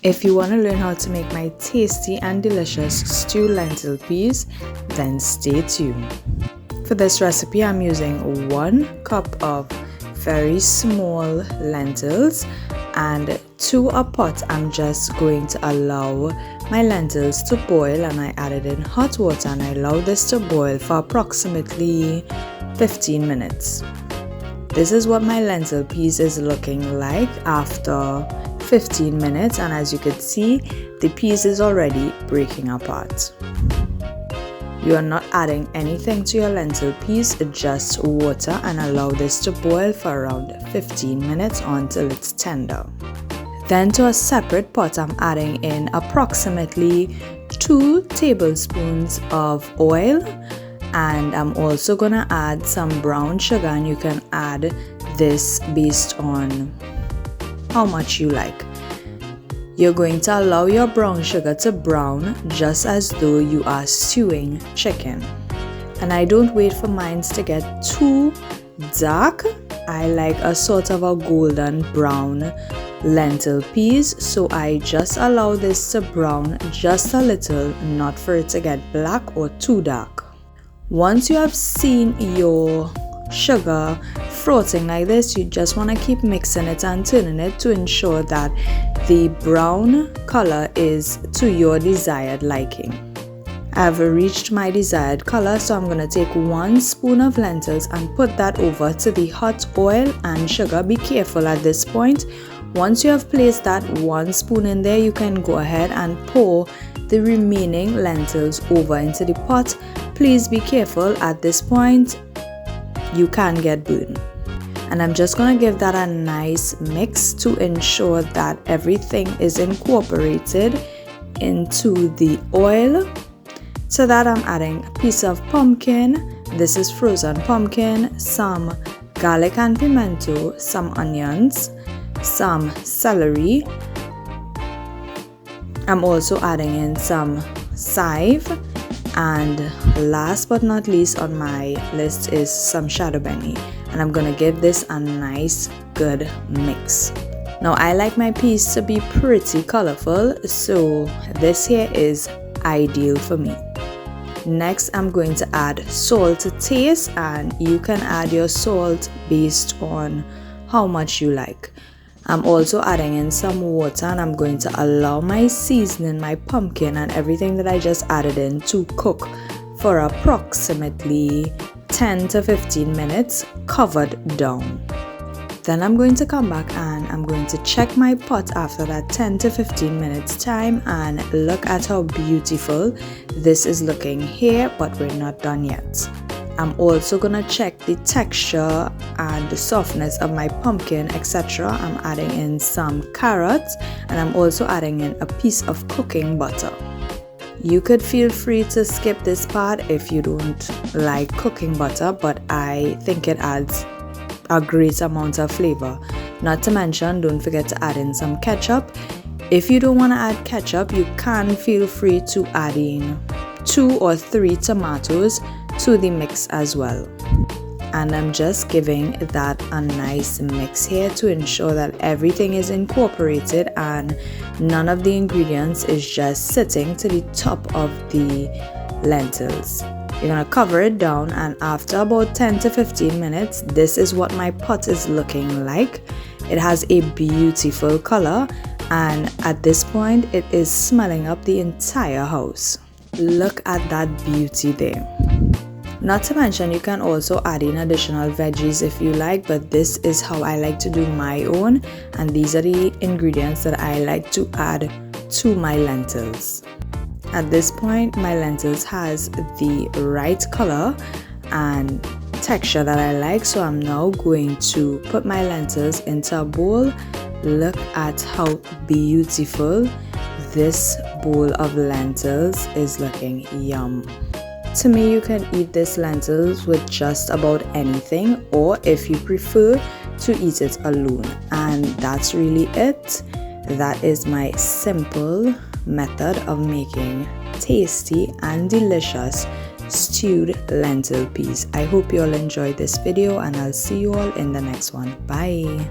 If you want to learn how to make my tasty and delicious stewed lentil peas, then stay tuned. For this recipe, I'm using 1 cup of very small lentils, and to a pot I'm just going to allow my lentils to boil, and I added in hot water and I allowed this to boil for approximately 15 minutes. This is what my lentil peas is looking like after 15 minutes, and as you can see, the peas is already breaking apart. You are not adding anything to your lentil peas, just water, and allow this to boil for around 15 minutes until it's tender. Then to a separate pot, I'm adding in approximately 2 tablespoons of oil, and I'm also gonna add some brown sugar, and you can add this based on how much you like. You're going to allow your brown sugar to brown just as though you are stewing chicken. And I don't wait for mine to get too dark. I like a sort of a golden brown lentil peas, so I just allow this to brown just a little, not for it to get black or too dark. Once you have seen your sugar frothing like this, you just want to keep mixing it and turning it to ensure that the brown color is to your desired liking. I've reached my desired color, so I'm going to take 1 spoon of lentils and put that over to the hot oil and sugar. Be careful at this point. Once you have placed that 1 spoon in there, you can go ahead and pour the remaining lentils over into the pot. Please be careful at this point, you can get burned. And I'm just going to give that a nice mix to ensure that everything is incorporated into the oil. To that, I'm adding a piece of pumpkin. This is frozen pumpkin, some garlic and pimento, some onions, some celery. I'm also adding in some chive, and last but not least on my list is some shadow benny, and I'm gonna give this a nice good mix. Now I like my peas to be pretty colorful, so this here is ideal for me. Next, I'm going to add salt to taste, and you can add your salt based on how much you like. I'm also adding in some water, and I'm going to allow my seasoning, my pumpkin and everything that I just added in to cook for approximately 10 to 15 minutes covered down. Then I'm going to come back and I'm going to check my pot after that 10 to 15 minutes time, and look at how beautiful this is looking here, but we're not done yet. I'm also gonna check the texture and the softness of my pumpkin, etc. I'm adding in some carrots, and I'm also adding in a piece of cooking butter. You could feel free to skip this part if you don't like cooking butter, but I think it adds a great amount of flavor. Not to mention, don't forget to add in some ketchup. If you don't want to add ketchup, you can feel free to add in 2 or 3 tomatoes to the mix as well. And I'm just giving that a nice mix here to ensure that everything is incorporated and none of the ingredients is just sitting to the top of the lentils. You're gonna cover it down, and after about 10 to 15 minutes, this is what my pot is looking like. It has a beautiful color, and at this point it is smelling up the entire house. Look at that beauty there. Not to mention, you can also add in additional veggies if you like, but this is how I like to do my own, and these are the ingredients that I like to add to my lentils. At this point, my lentils has the right color and texture that I like, so I'm now going to put my lentils into a bowl. Look at how beautiful this bowl of lentils is looking. Yum. To me, you can eat this lentils with just about anything, or if you prefer to eat it alone. And that's really it. That is my simple method of making tasty and delicious stewed lentil peas. I hope you all enjoyed this video, and I'll see you all in the next one. Bye.